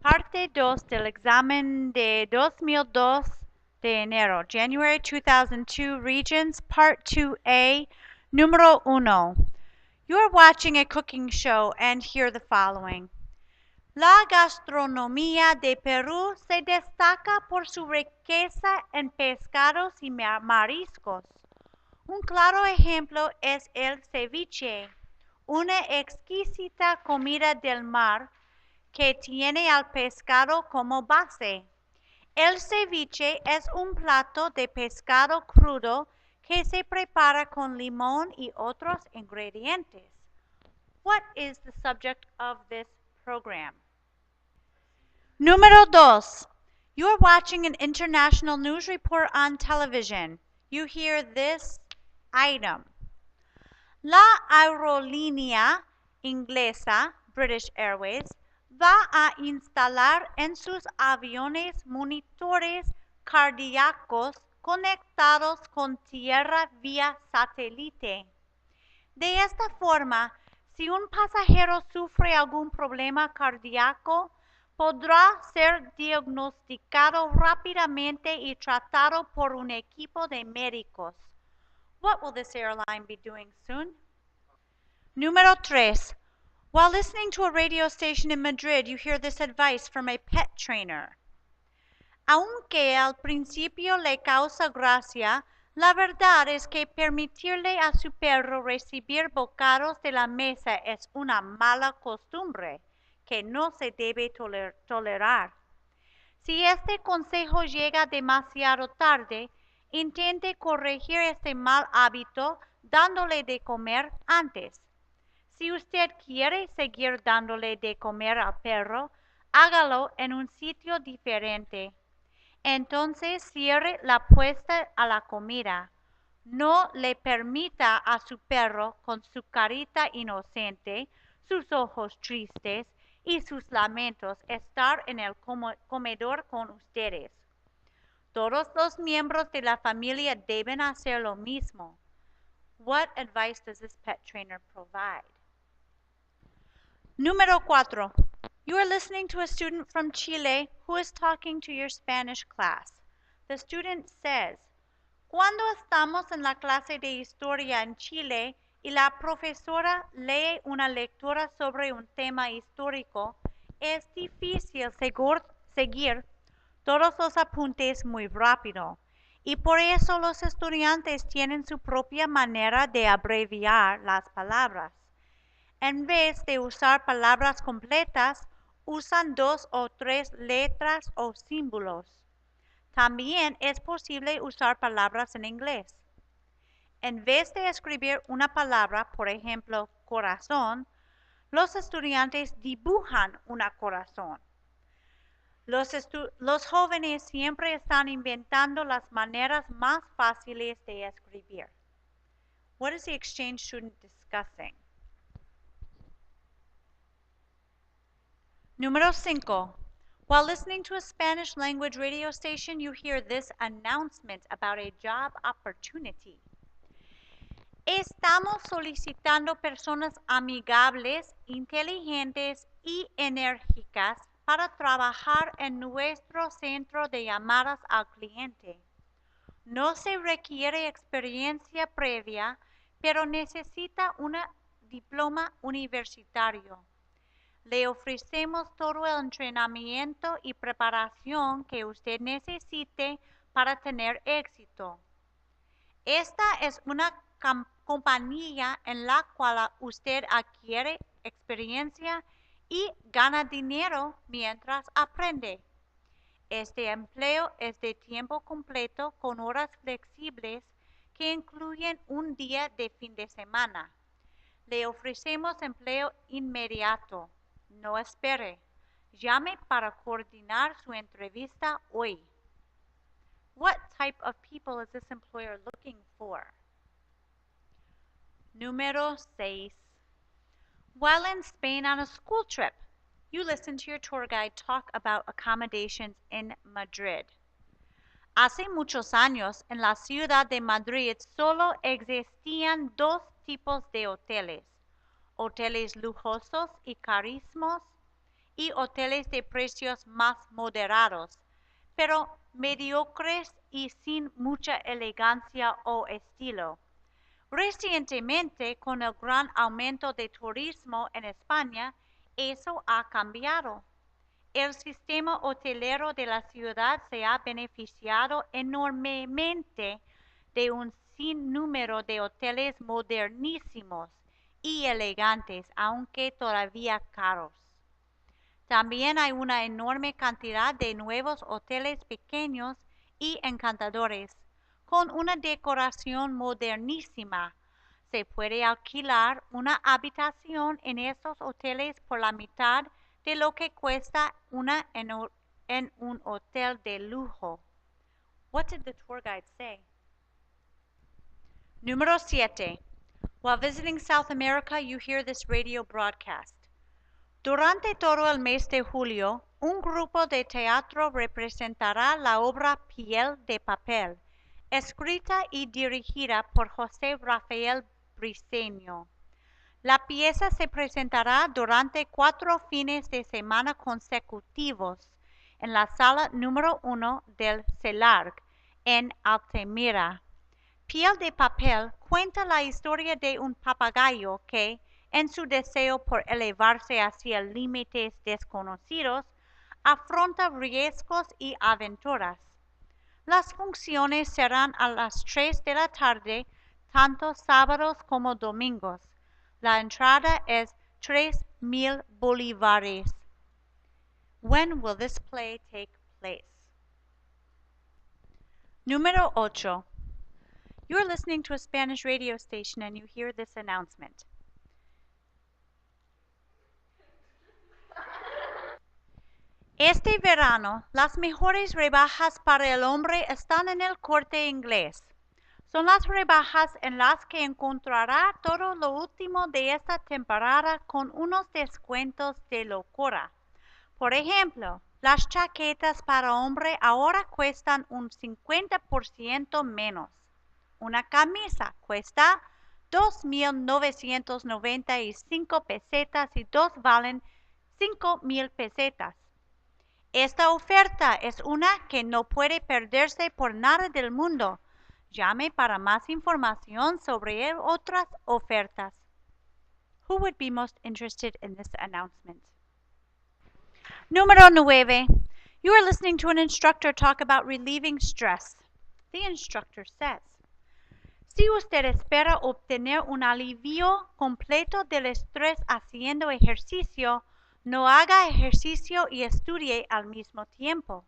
Parte 2 del examen de 2002 de enero, January 2002, Regents, Part 2A, Número 1. You are watching a cooking show and hear the following. La gastronomía de Perú se destaca por su riqueza en pescados y mariscos. Un claro ejemplo es el ceviche, una exquisita comida del mar que tiene al pescado como base. El ceviche es un plato de pescado crudo que se prepara con limón y otros ingredientes. What is the subject of this program? Número 2. You are watching an international news report on television. You hear this item. La aerolínea inglesa British Airways va a instalar en sus aviones monitores cardíacos conectados con tierra vía satélite. De esta forma, si un pasajero sufre algún problema cardíaco, podrá ser diagnosticado rápidamente y tratado por un equipo de médicos. What will this airline be doing soon? Número 3. While listening to a radio station in Madrid, you hear this advice from a pet trainer. Aunque al principio le causa gracia, la verdad es que permitirle a su perro recibir bocados de la mesa es una mala costumbre que no se debe tolerar. Si este consejo llega demasiado tarde, intente corregir este mal hábito dándole de comer antes. Si usted quiere seguir dándole de comer al perro, hágalo en un sitio diferente. Entonces cierre la puesta a la comida. No le permita a su perro con su carita inocente, sus ojos tristes y sus lamentos estar en el comedor con ustedes. Todos los miembros de la familia deben hacer lo mismo. What advice does this pet trainer provide? Número 4. You are listening to a student from Chile who is talking to your Spanish class. The student says, cuando estamos en la clase de historia en Chile y la profesora lee una lectura sobre un tema histórico, es difícil seguir todos los apuntes muy rápido. Y por eso los estudiantes tienen su propia manera de abreviar las palabras. En vez de usar palabras completas, usan 2 o 3 letras o símbolos. También es posible usar palabras en inglés. En vez de escribir una palabra, por ejemplo, corazón, los estudiantes dibujan una corazón. Los jóvenes siempre están inventando las maneras más fáciles de escribir. What is the exchange student discussing? Número 5. While listening to a Spanish language radio station, you hear this announcement about a job opportunity. Estamos solicitando personas amigables, inteligentes y enérgicas para trabajar en nuestro centro de llamadas al cliente. No se requiere experiencia previa, pero necesita un diploma universitario. Le ofrecemos todo el entrenamiento y preparación que usted necesite para tener éxito. Esta es una compañía en la cual usted adquiere experiencia y gana dinero mientras aprende. Este empleo es de tiempo completo con horas flexibles que incluyen un día de fin de semana. Le ofrecemos empleo inmediato. No espere. Llame para coordinar su entrevista hoy. What type of people is this employer looking for? Número 6. While in Spain on a school trip, you listen to your tour guide talk about accommodations in Madrid. Hace muchos años, en la ciudad de Madrid solo existían 2 tipos de hoteles: hoteles lujosos y carísimos y hoteles de precios más moderados, pero mediocres y sin mucha elegancia o estilo. Recientemente, con el gran aumento de turismo en España, eso ha cambiado. El sistema hotelero de la ciudad se ha beneficiado enormemente de un sinnúmero de hoteles modernísimos y elegantes, aunque todavía caros. También hay una enorme cantidad de nuevos hoteles pequeños y encantadores, con una decoración modernísima. Se puede alquilar una habitación en estos hoteles por la mitad de lo que cuesta una en un hotel de lujo. What did the tour guide say? Número 7. While visiting South America, you hear this radio broadcast. Durante todo el mes de julio, un grupo de teatro representará la obra Piel de papel, escrita y dirigida por José Rafael Briceño. La pieza se presentará durante 4 fines de semana consecutivos en la sala número 1 del CELARC en Altamira. Piel de papel cuenta la historia de un papagayo que, en su deseo por elevarse hacia límites desconocidos, afronta riesgos y aventuras. Las funciones serán a las 3 de la tarde, tanto sábados como domingos. La entrada es 3,000 bolívares. When will this play take place? Número 8. You are listening to a Spanish radio station and you hear this announcement. Este verano, las mejores rebajas para el hombre están en el Corte Inglés. Son las rebajas en las que encontrará todo lo último de esta temporada con unos descuentos de locura. Por ejemplo, las chaquetas para hombre ahora cuestan un 50% menos. Una camisa cuesta 2,995 pesetas y 2 valen 5,000 pesetas. Esta oferta es una que no puede perderse por nada del mundo. Llame para más información sobre otras ofertas. Who would be most interested in this announcement? Número 9. You are listening to an instructor talk about relieving stress. The instructor says, si usted espera obtener un alivio completo del estrés haciendo ejercicio, no haga ejercicio y estudie al mismo tiempo.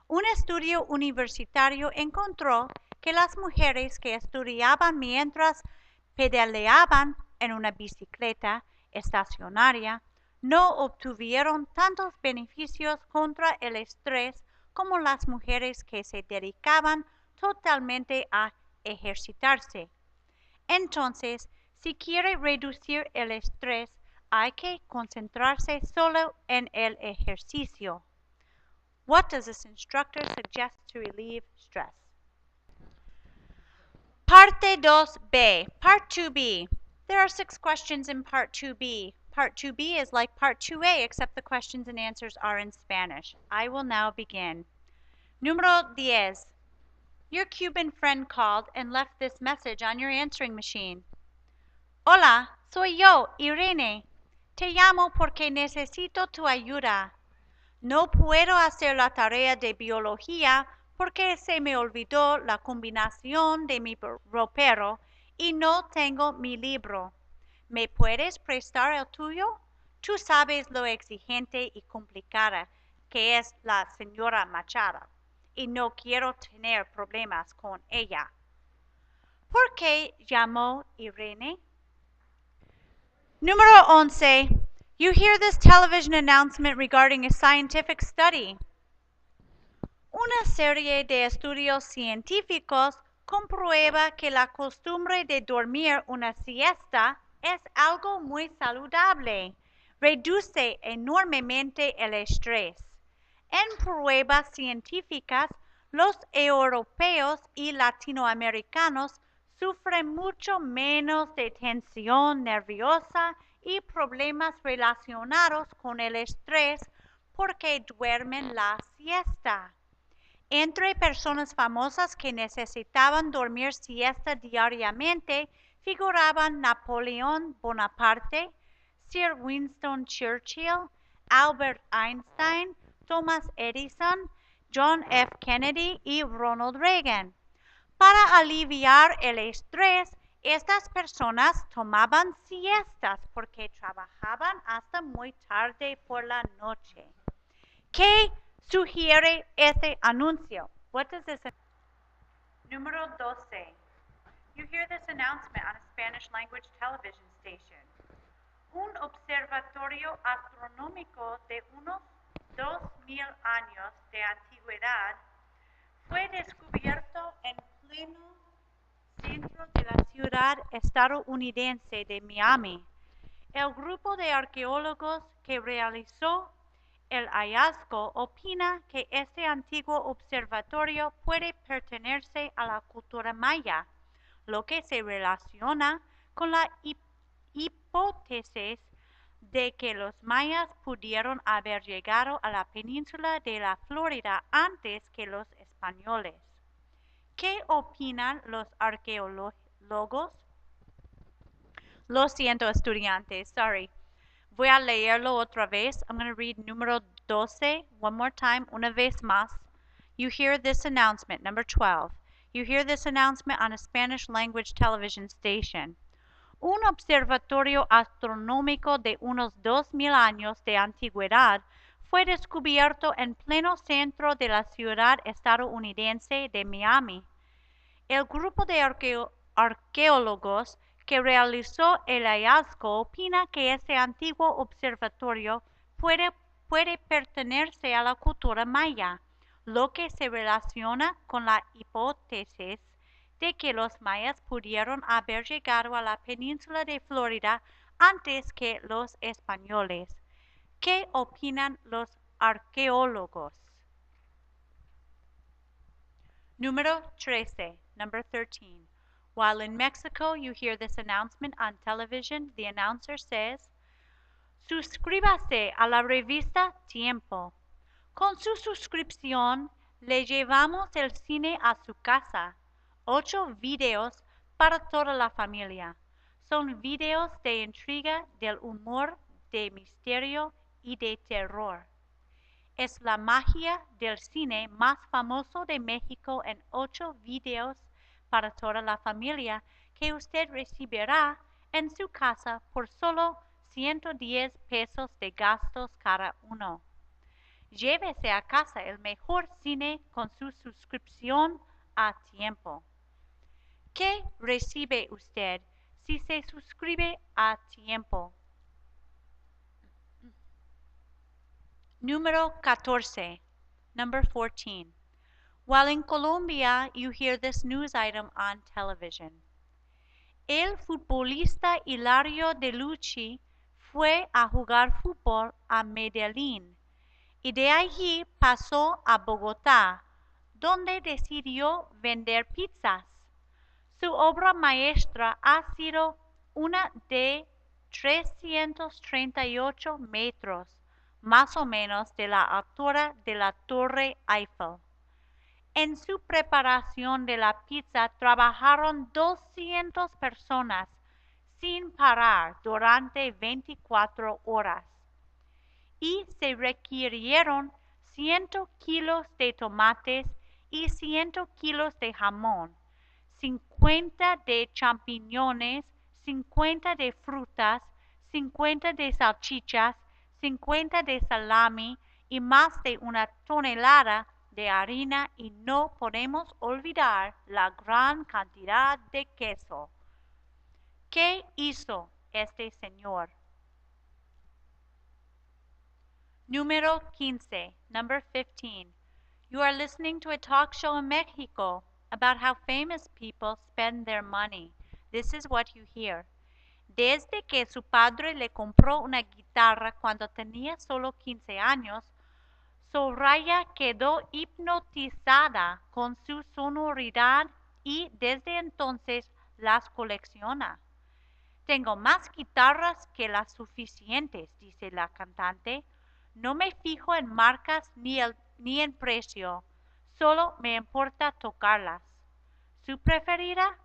Un estudio universitario encontró que las mujeres que estudiaban mientras pedaleaban en una bicicleta estacionaria no obtuvieron tantos beneficios contra el estrés como las mujeres que se dedicaban totalmente a ejercitarse. Entonces, si quiere reducir el estrés, hay que concentrarse solo en el ejercicio. What does this instructor suggest to relieve stress? Parte 2B, Part 2B. There are 6 questions in Part 2B. Part 2B is like Part 2A, except the questions and answers are in Spanish. I will now begin. Número 10. Your Cuban friend called and left this message on your answering machine. Hola, soy yo, Irene. Te llamo porque necesito tu ayuda. No puedo hacer la tarea de biología porque se me olvidó la combinación de mi ropero y no tengo mi libro. ¿Me puedes prestar el tuyo? Tú sabes lo exigente y complicada que es la señora Machado y no quiero tener problemas con ella. ¿Por qué llamó Irene? Número 11. You hear this television announcement regarding a scientific study. Una serie de estudios científicos comprueba que la costumbre de dormir una siesta es algo muy saludable. Reduce enormemente el estrés. En pruebas científicas, los europeos y latinoamericanos sufren mucho menos de tensión nerviosa y problemas relacionados con el estrés porque duermen la siesta. Entre personas famosas que necesitaban dormir siesta diariamente figuraban Napoleón Bonaparte, Sir Winston Churchill, Albert Einstein, Thomas Edison, John F. Kennedy y Ronald Reagan. Para aliviar el estrés, estas personas tomaban siestas porque trabajaban hasta muy tarde por la noche. ¿Qué sugiere este anuncio? What does this Número 12. You hear this announcement on a Spanish language television station. Un observatorio astronómico de unos 2000 años de antigüedad fue descubierto en pleno centro de la ciudad estadounidense de Miami. El grupo de arqueólogos que realizó el hallazgo opina que este antiguo observatorio puede pertenecer a la cultura maya, lo que se relaciona con la hipótesis de que los mayas pudieron haber llegado a la península de la Florida antes que los españoles. ¿Qué opinan los arqueólogos? Lo siento, estudiantes, sorry. Voy a leerlo otra vez. I'm going to read número 12 one more time, una vez más. You hear this announcement, number 12. You hear this announcement on a Spanish language television station. Un observatorio astronómico de unos 2000 años de antigüedad fue descubierto en pleno centro de la ciudad estadounidense de Miami. El grupo de arqueólogos que realizó el hallazgo opina que este antiguo observatorio puede pertenecer a la cultura maya, lo que se relaciona con la hipótesis de que los mayas pudieron haber llegado a la península de Florida antes que los españoles. ¿Qué opinan los arqueólogos? Número 13, number 13. While in Mexico you hear this announcement on television, the announcer says, suscríbase a la revista Tiempo. Con su suscripción le llevamos el cine a su casa. 8 videos para toda la familia. Son videos de intriga, del humor, de misterio y de terror. Es la magia del cine más famoso de México en 8 videos para toda la familia que usted recibirá en su casa por solo 110 pesos de gastos cada uno. Llévese a casa el mejor cine con su suscripción a Tiempo. ¿Qué recibe usted si se suscribe a Tiempo? Número 14, number 14. While in Colombia, you hear this news item on television. El futbolista Hilario de Lucci fue a jugar fútbol a Medellín y de allí pasó a Bogotá, donde decidió vender pizzas. Su obra maestra ha sido una de 338 metros, más o menos de la altura de la Torre Eiffel. En su preparación de la pizza trabajaron 200 personas sin parar durante 24 horas y se requirieron 100 kilos de tomates y 100 kilos de jamón, 50 de champiñones, 50 de frutas, 50 de salchichas, 50 de salami y más de una tonelada de harina, y no podemos olvidar la gran cantidad de queso. ¿Qué hizo este señor? Número 15, number 15. You are listening to a talk show in Mexico about how famous people spend their money. This is what you hear. Desde que su padre le compró una guitarra cuando tenía solo 15 años, Soraya quedó hipnotizada con su sonoridad y desde entonces las colecciona. Tengo más guitarras que las suficientes, dice la cantante. No me fijo en marcas ni en precio, solo me importa tocarlas. ¿Su preferida?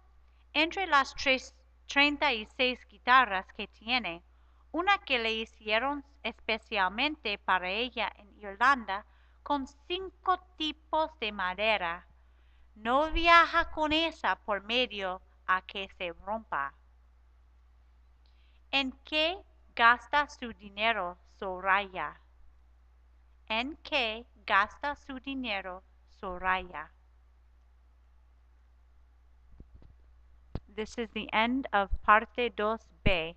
Entre las 36 guitarras que tiene, una que le hicieron especialmente para ella en Irlanda, con 5 tipos de madera. No viaja con esa por medio a que se rompa. ¿En qué gasta su dinero, Soraya? ¿En qué gasta su dinero, Soraya? This is the end of parte 2B.